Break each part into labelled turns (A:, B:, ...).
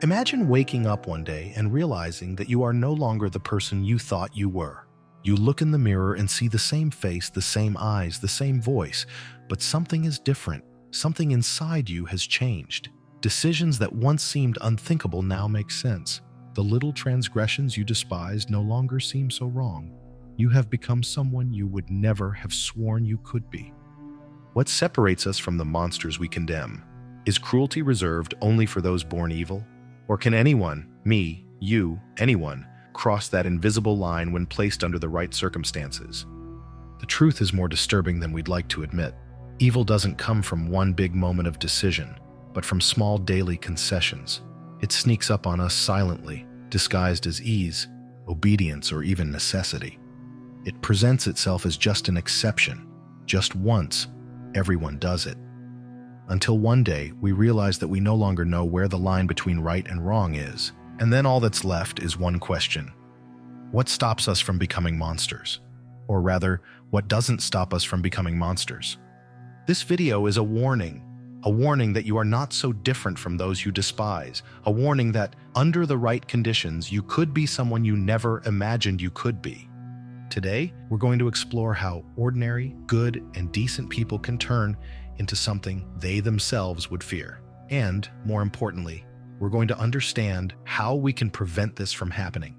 A: Imagine waking up one day and realizing that you are no longer the person you thought you were. You look in the mirror and see the same face, the same eyes, the same voice, but something is different. Something inside you has changed. Decisions that once seemed unthinkable now make sense. The little transgressions you despised no longer seem so wrong. You have become someone you would never have sworn you could be. What separates us from the monsters we condemn? Is cruelty reserved only for those born evil? Or can anyone, me, you, anyone, cross that invisible line when placed under the right circumstances? The truth is more disturbing than we'd like to admit. Evil doesn't come from one big moment of decision, but from small daily concessions. It sneaks up on us silently, disguised as ease, obedience, or even necessity. It presents itself as just an exception. Just once, everyone does it. Until one day, we realize that we no longer know where the line between right and wrong is. And then all that's left is one question. What stops us from becoming monsters? Or rather, what doesn't stop us from becoming monsters? This video is a warning that you are not so different from those you despise, a warning that, under the right conditions, you could be someone you never imagined you could be. Today, we're going to explore how ordinary, good, and decent people can turn into something they themselves would fear. And, more importantly, we're going to understand how we can prevent this from happening.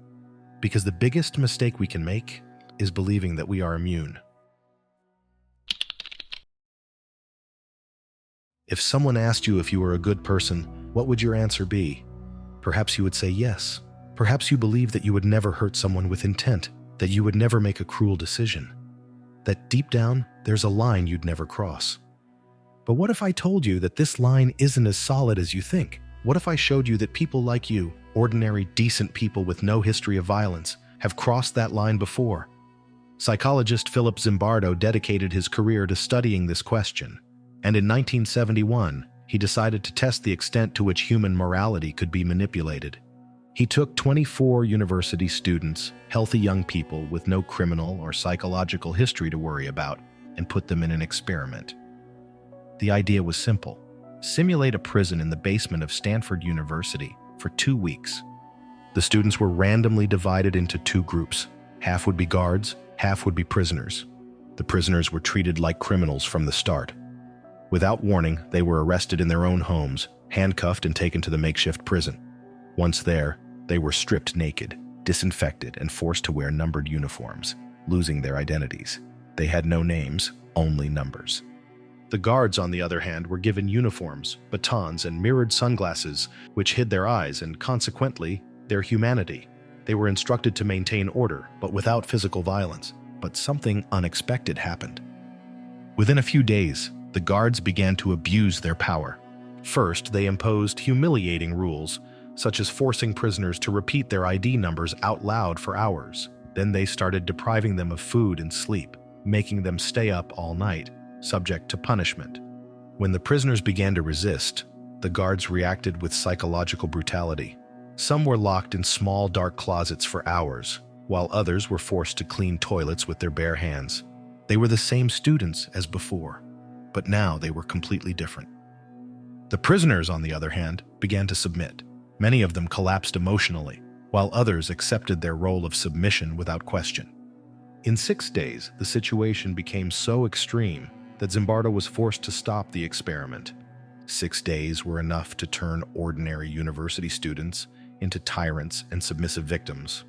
A: Because the biggest mistake we can make is believing that we are immune. If someone asked you if you were a good person, what would your answer be? Perhaps you would say yes. Perhaps you believe that you would never hurt someone with intent, that you would never make a cruel decision, that deep down, there's a line you'd never cross. But what if I told you that this line isn't as solid as you think? What if I showed you that people like you, ordinary, decent people with no history of violence, have crossed that line before? Psychologist Philip Zimbardo dedicated his career to studying this question. And in 1971, he decided to test the extent to which human morality could be manipulated. He took 24 university students, healthy young people with no criminal or psychological history to worry about, and put them in an experiment. The idea was simple. Simulate a prison in the basement of Stanford University for 2 weeks. The students were randomly divided into two groups. Half would be guards, half would be prisoners. The prisoners were treated like criminals from the start. Without warning, they were arrested in their own homes, handcuffed and taken to the makeshift prison. Once there, they were stripped naked, disinfected, and forced to wear numbered uniforms, losing their identities. They had no names, only numbers. The guards, on the other hand, were given uniforms, batons, and mirrored sunglasses, which hid their eyes and, consequently, their humanity. They were instructed to maintain order, but without physical violence. But something unexpected happened. Within a few days, the guards began to abuse their power. First, they imposed humiliating rules, such as forcing prisoners to repeat their ID numbers out loud for hours. Then they started depriving them of food and sleep, making them stay up all night, subject to punishment. When the prisoners began to resist, the guards reacted with psychological brutality. Some were locked in small, dark closets for hours, while others were forced to clean toilets with their bare hands. They were the same students as before, but now they were completely different. The prisoners, on the other hand, began to submit. Many of them collapsed emotionally, while others accepted their role of submission without question. In 6 days, the situation became so extreme that Zimbardo was forced to stop the experiment. 6 days were enough to turn ordinary university students into tyrants and submissive victims.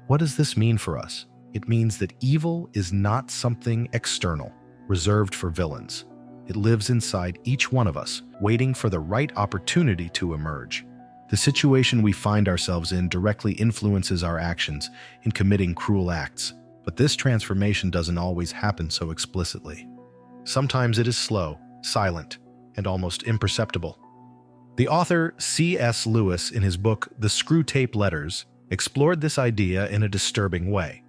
A: What does this mean for us? It means that evil is not something external, reserved for villains. It lives inside each one of us, waiting for the right opportunity to emerge. The situation we find ourselves in directly influences our actions in committing cruel acts, but this transformation doesn't always happen so explicitly. Sometimes it is slow, silent, and almost imperceptible. The author C.S. Lewis, in his book The Screwtape Letters, explored this idea in a disturbing way.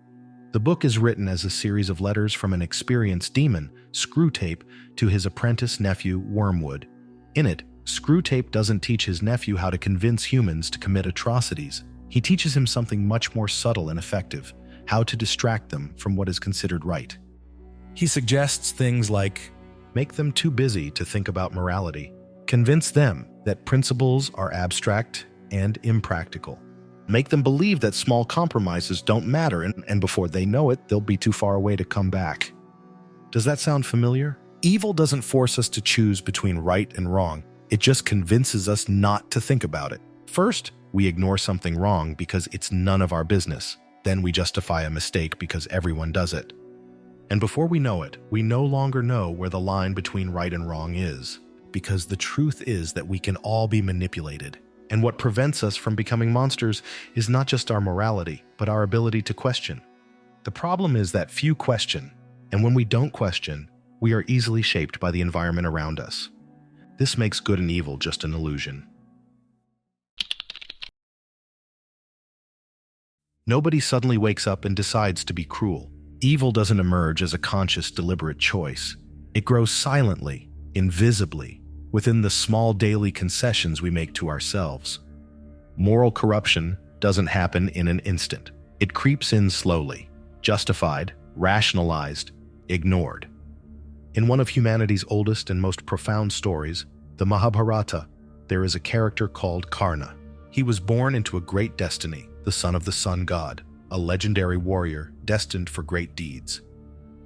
A: The book is written as a series of letters from an experienced demon, Screwtape, to his apprentice nephew, Wormwood. In it, Screwtape doesn't teach his nephew how to convince humans to commit atrocities. He teaches him something much more subtle and effective: how to distract them from what is considered right. He suggests things like, make them too busy to think about morality, convince them that principles are abstract and impractical. Make them believe that small compromises don't matter, and before they know it, they'll be too far away to come back. Does that sound familiar? Evil doesn't force us to choose between right and wrong. It just convinces us not to think about it. First, we ignore something wrong because it's none of our business. Then we justify a mistake because everyone does it. And before we know it, we no longer know where the line between right and wrong is, because the truth is that we can all be manipulated. And what prevents us from becoming monsters is not just our morality, but our ability to question. The problem is that few question, and when we don't question, we are easily shaped by the environment around us. This makes good and evil just an illusion. Nobody suddenly wakes up and decides to be cruel. Evil doesn't emerge as a conscious, deliberate choice. It grows silently, invisibly, within the small daily concessions we make to ourselves. Moral corruption doesn't happen in an instant. It creeps in slowly, justified, rationalized, ignored. In one of humanity's oldest and most profound stories, the Mahabharata, there is a character called Karna. He was born into a great destiny, the son of the sun god, a legendary warrior destined for great deeds.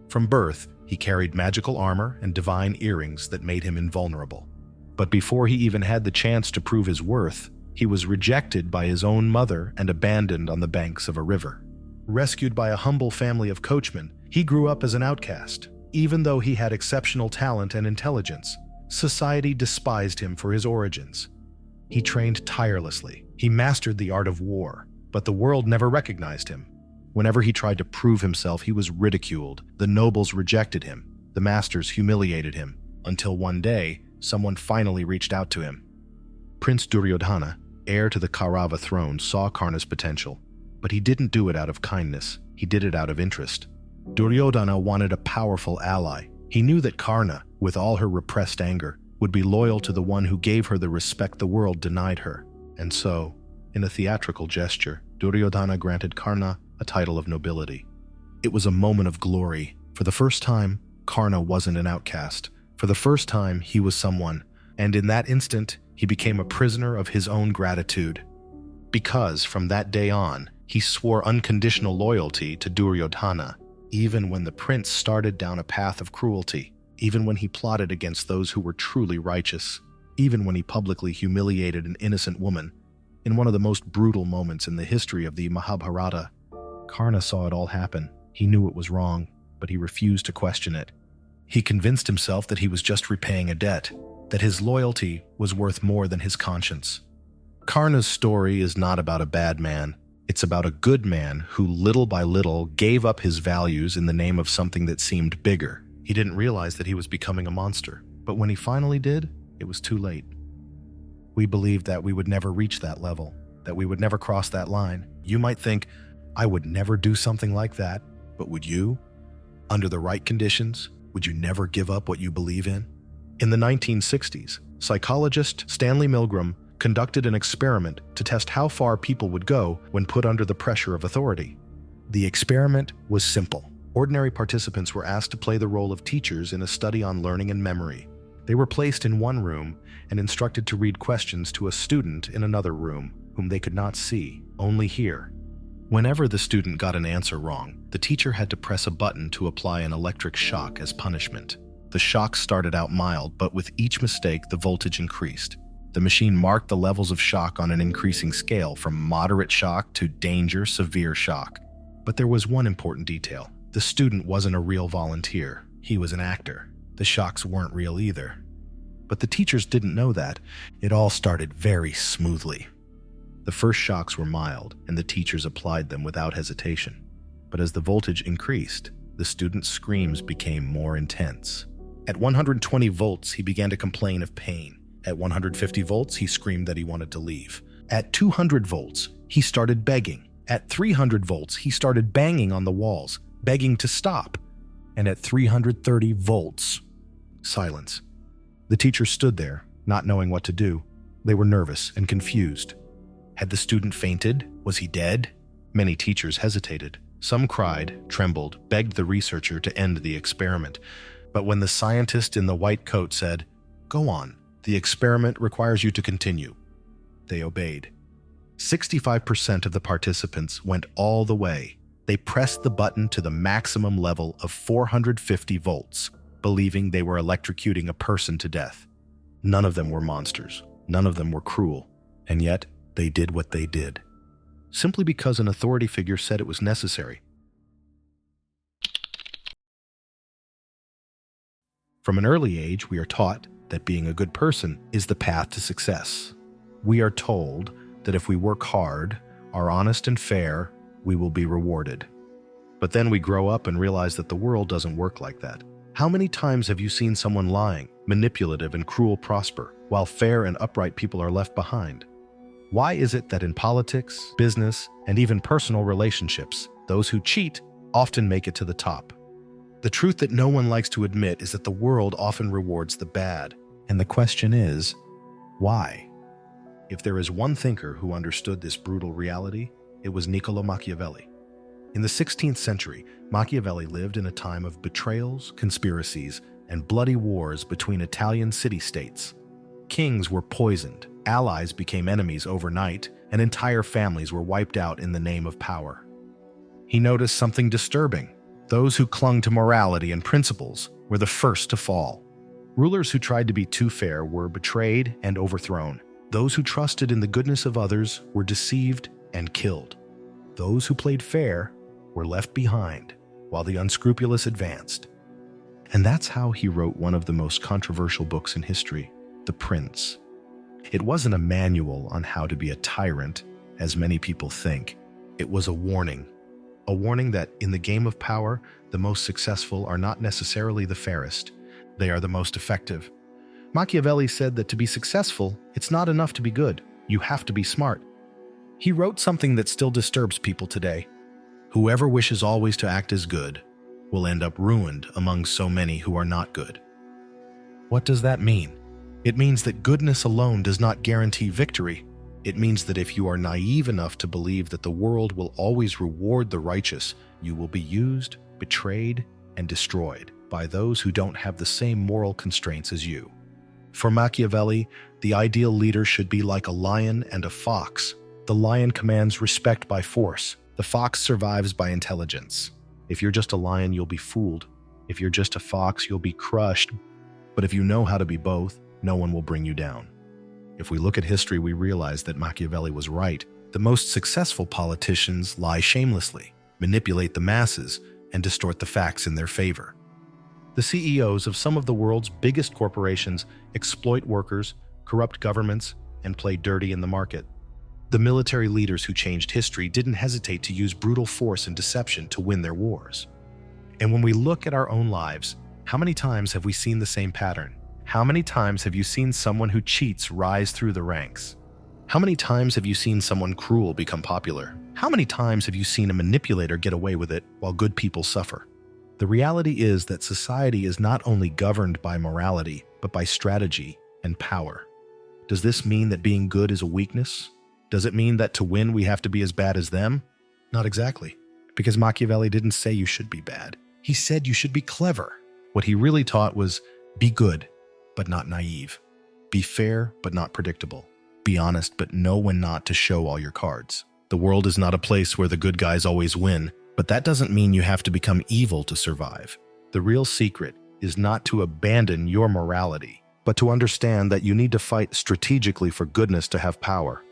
A: From birth, he carried magical armor and divine earrings that made him invulnerable. But before he even had the chance to prove his worth, he was rejected by his own mother and abandoned on the banks of a river. Rescued by a humble family of coachmen, he grew up as an outcast. Even though he had exceptional talent and intelligence, society despised him for his origins. He trained tirelessly. He mastered the art of war, but the world never recognized him. Whenever he tried to prove himself, he was ridiculed. The nobles rejected him. The masters humiliated him. Until one day, someone finally reached out to him. Prince Duryodhana, heir to the Kaurava throne, saw Karna's potential. But he didn't do it out of kindness. He did it out of interest. Duryodhana wanted a powerful ally. He knew that Karna, with all her repressed anger, would be loyal to the one who gave her the respect the world denied her. And so, in a theatrical gesture, Duryodhana granted Karna a title of nobility. It was a moment of glory. For the first time, Karna wasn't an outcast. For the first time, he was someone. And in that instant, he became a prisoner of his own gratitude. Because, from that day on, he swore unconditional loyalty to Duryodhana, even when the prince started down a path of cruelty, even when he plotted against those who were truly righteous, even when he publicly humiliated an innocent woman. In one of the most brutal moments in the history of the Mahabharata, Karna saw it all happen. He knew it was wrong, but he refused to question it. He convinced himself that he was just repaying a debt, that his loyalty was worth more than his conscience. Karna's story is not about a bad man. It's about a good man who little by little gave up his values in the name of something that seemed bigger. He didn't realize that he was becoming a monster, but when he finally did, it was too late. We believed that we would never reach that level, that we would never cross that line. You might think, I would never do something like that, but would you? Under the right conditions, would you never give up what you believe in? In the 1960s, psychologist Stanley Milgram conducted an experiment to test how far people would go when put under the pressure of authority. The experiment was simple. Ordinary participants were asked to play the role of teachers in a study on learning and memory. They were placed in one room and instructed to read questions to a student in another room, whom they could not see, only hear. Whenever the student got an answer wrong, the teacher had to press a button to apply an electric shock as punishment. The shock started out mild, but with each mistake, the voltage increased. The machine marked the levels of shock on an increasing scale, from moderate shock to danger, severe shock. But there was one important detail. The student wasn't a real volunteer. He was an actor. The shocks weren't real either. But the teachers didn't know that. It all started very smoothly. The first shocks were mild, and the teachers applied them without hesitation. But as the voltage increased, the student's screams became more intense. At 120 volts, he began to complain of pain. At 150 volts, he screamed that he wanted to leave. At 200 volts, he started begging. At 300 volts, he started banging on the walls, begging to stop. And at 330 volts, silence. The teachers stood there, not knowing what to do. They were nervous and confused. Had the student fainted? Was he dead? Many teachers hesitated. Some cried, trembled, begged the researcher to end the experiment. But when the scientist in the white coat said, "Go on, the experiment requires you to continue," they obeyed. 65% of the participants went all the way. They pressed the button to the maximum level of 450 volts, believing they were electrocuting a person to death. None of them were monsters. None of them were cruel. And yet, they did what they did, simply because an authority figure said it was necessary. From an early age, we are taught that being a good person is the path to success. We are told that if we work hard, are honest and fair, we will be rewarded. But then we grow up and realize that the world doesn't work like that. How many times have you seen someone lying, manipulative and cruel prosper, while fair and upright people are left behind? Why is it that in politics, business, and even personal relationships, those who cheat often make it to the top? The truth that no one likes to admit is that the world often rewards the bad. And the question is, why? If there is one thinker who understood this brutal reality, it was Niccolo Machiavelli. In the 16th century, Machiavelli lived in a time of betrayals, conspiracies, and bloody wars between Italian city-states. Kings were poisoned, allies became enemies overnight, and entire families were wiped out in the name of power. He noticed something disturbing. Those who clung to morality and principles were the first to fall. Rulers who tried to be too fair were betrayed and overthrown. Those who trusted in the goodness of others were deceived and killed. Those who played fair were left behind, while the unscrupulous advanced. And that's how he wrote one of the most controversial books in history, The Prince. It wasn't a manual on how to be a tyrant, as many people think. It was a warning that in the game of power, the most successful are not necessarily the fairest. They are the most effective. Machiavelli said that to be successful, it's not enough to be good. You have to be smart. He wrote something that still disturbs people today. Whoever wishes always to act as good will end up ruined among so many who are not good. What does that mean? It means that goodness alone does not guarantee victory. It means that if you are naive enough to believe that the world will always reward the righteous, you will be used, betrayed, and destroyed by those who don't have the same moral constraints as you. For Machiavelli, the ideal leader should be like a lion and a fox. The lion commands respect by force. The fox survives by intelligence. If you're just a lion, you'll be fooled. If you're just a fox, you'll be crushed. But if you know how to be both, no one will bring you down. If we look at history, we realize that Machiavelli was right. The most successful politicians lie shamelessly, manipulate the masses, and distort the facts in their favor. The CEOs of some of the world's biggest corporations exploit workers, corrupt governments, and play dirty in the market. The military leaders who changed history didn't hesitate to use brutal force and deception to win their wars. And when we look at our own lives, how many times have we seen the same pattern? How many times have you seen someone who cheats rise through the ranks? How many times have you seen someone cruel become popular? How many times have you seen a manipulator get away with it while good people suffer? The reality is that society is not only governed by morality, but by strategy and power. Does this mean that being good is a weakness? Does it mean that to win we have to be as bad as them? Not exactly, because Machiavelli didn't say you should be bad. He said you should be clever. What he really taught was be good, but not naive. Be fair, but not predictable. Be honest, but know when not to show all your cards. The world is not a place where the good guys always win, but that doesn't mean you have to become evil to survive. The real secret is not to abandon your morality, but to understand that you need to fight strategically for goodness to have power.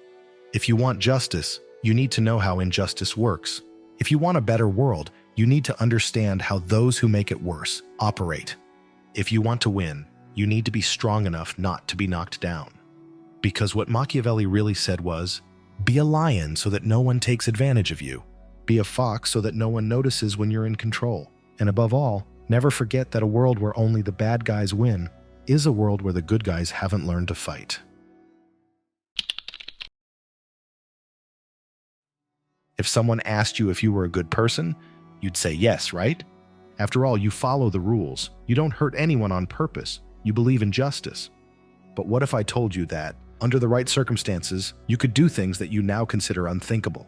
A: If you want justice, you need to know how injustice works. If you want a better world, you need to understand how those who make it worse operate. If you want to win, you need to be strong enough not to be knocked down. Because what Machiavelli really said was, be a lion so that no one takes advantage of you. Be a fox so that no one notices when you're in control. And above all, never forget that a world where only the bad guys win is a world where the good guys haven't learned to fight. If someone asked you if you were a good person, you'd say yes, right? After all, you follow the rules. You don't hurt anyone on purpose. You believe in justice. But what if I told you that, under the right circumstances, you could do things that you now consider unthinkable?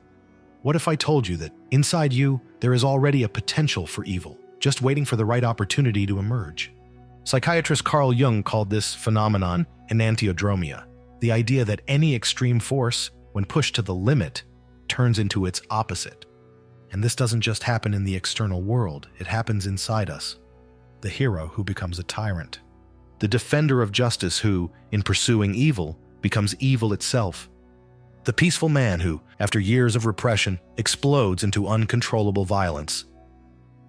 A: What if I told you that inside you, there is already a potential for evil, just waiting for the right opportunity to emerge? Psychiatrist Carl Jung called this phenomenon enantiodromia, the idea that any extreme force, when pushed to the limit, turns into its opposite. And this doesn't just happen in the external world, it happens inside us. The hero who becomes a tyrant. The defender of justice who, in pursuing evil, becomes evil itself. The peaceful man who, after years of repression, explodes into uncontrollable violence.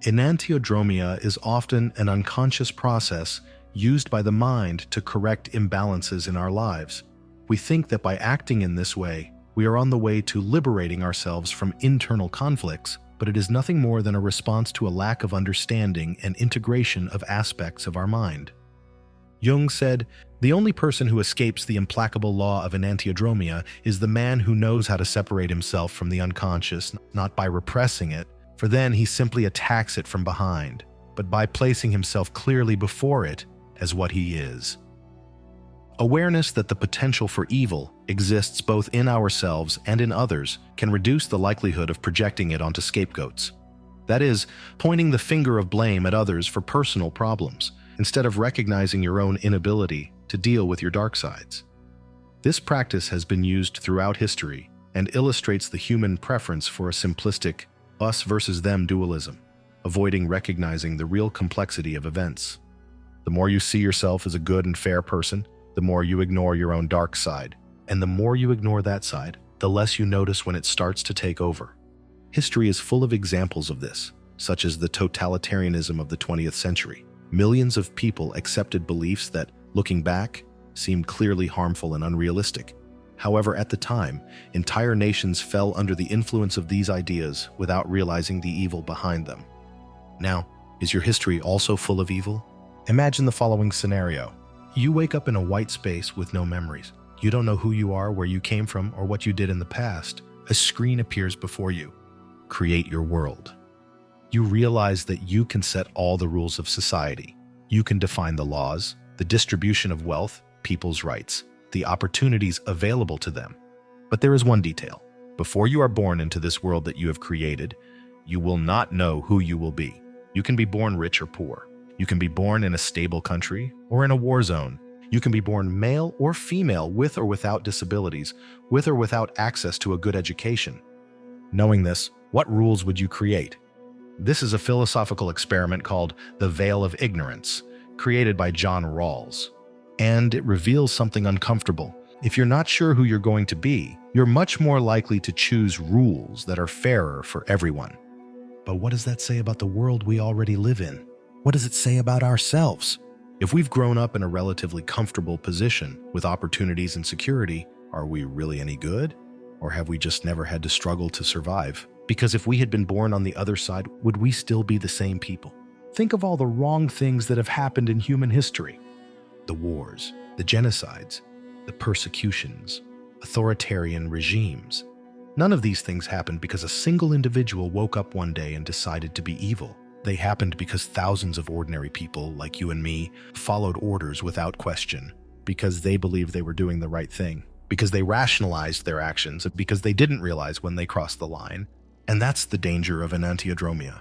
A: Enantiodromia is often an unconscious process used by the mind to correct imbalances in our lives. We think that by acting in this way, we are on the way to liberating ourselves from internal conflicts, but it is nothing more than a response to a lack of understanding and integration of aspects of our mind. Jung said, "The only person who escapes the implacable law of enantiodromia is the man who knows how to separate himself from the unconscious, not by repressing it, for then he simply attacks it from behind, but by placing himself clearly before it as what he is." Awareness that the potential for evil exists both in ourselves and in others can reduce the likelihood of projecting it onto scapegoats. That is, pointing the finger of blame at others for personal problems, instead of recognizing your own inability to deal with your dark sides. This practice has been used throughout history and illustrates the human preference for a simplistic us versus them dualism, avoiding recognizing the real complexity of events. The more you see yourself as a good and fair person, the more you ignore your own dark side. And the more you ignore that side, the less you notice when it starts to take over. History is full of examples of this, such as the totalitarianism of the 20th century. Millions of people accepted beliefs that, looking back, seemed clearly harmful and unrealistic. However, at the time, entire nations fell under the influence of these ideas without realizing the evil behind them. Now, is your history also full of evil? Imagine the following scenario. You wake up in a white space with no memories. You don't know who you are, where you came from, or what you did in the past. A screen appears before you. Create your world. You realize that you can set all the rules of society. You can define the laws, the distribution of wealth, people's rights, the opportunities available to them. But there is one detail. Before you are born into this world that you have created, you will not know who you will be. You can be born rich or poor. You can be born in a stable country or in a war zone. You can be born male or female with or without disabilities, with or without access to a good education. Knowing this, what rules would you create? This is a philosophical experiment called The Veil of Ignorance, created by John Rawls. And it reveals something uncomfortable. If you're not sure who you're going to be, you're much more likely to choose rules that are fairer for everyone. But what does that say about the world we already live in? What does it say about ourselves? If we've grown up in a relatively comfortable position with opportunities and security, are we really any good? Or have we just never had to struggle to survive? Because if we had been born on the other side, would we still be the same people? Think of all the wrong things that have happened in human history. The wars, the genocides, the persecutions, authoritarian regimes. None of these things happened because a single individual woke up one day and decided to be evil. They happened because thousands of ordinary people, like you and me, followed orders without question, because they believed they were doing the right thing, because they rationalized their actions, because they didn't realize when they crossed the line. And that's the danger of enantiodromia.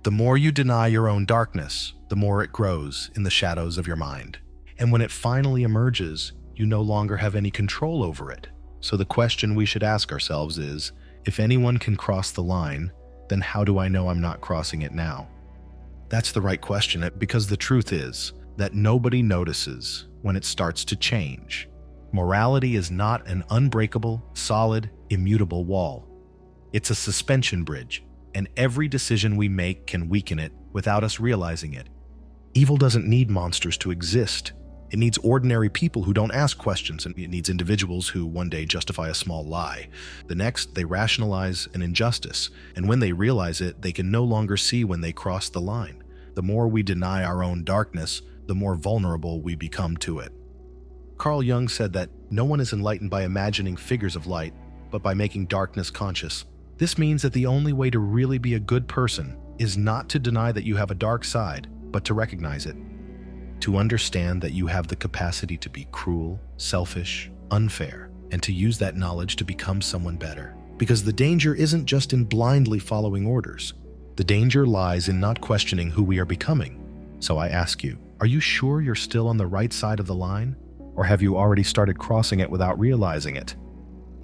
A: The more you deny your own darkness, the more it grows in the shadows of your mind. And when it finally emerges, you no longer have any control over it. So the question we should ask ourselves is, if anyone can cross the line, then how do I know I'm not crossing it now? That's the right question, because the truth is that nobody notices when it starts to change. Morality is not an unbreakable, solid, immutable wall. It's a suspension bridge, and every decision we make can weaken it without us realizing it. Evil doesn't need monsters to exist. It needs ordinary people who don't ask questions, and it needs individuals who one day justify a small lie. The next, they rationalize an injustice, and when they realize it, they can no longer see when they cross the line. The more we deny our own darkness, the more vulnerable we become to it. Carl Jung said that no one is enlightened by imagining figures of light, but by making darkness conscious. This means that the only way to really be a good person is not to deny that you have a dark side, but to recognize it. To understand that you have the capacity to be cruel, selfish, unfair, and to use that knowledge to become someone better. Because the danger isn't just in blindly following orders. The danger lies in not questioning who we are becoming. So I ask you, are you sure you're still on the right side of the line? Or have you already started crossing it without realizing it?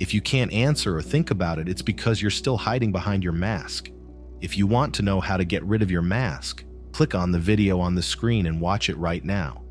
A: If you can't answer or think about it, it's because you're still hiding behind your mask. If you want to know how to get rid of your mask, click on the video on the screen and watch it right now.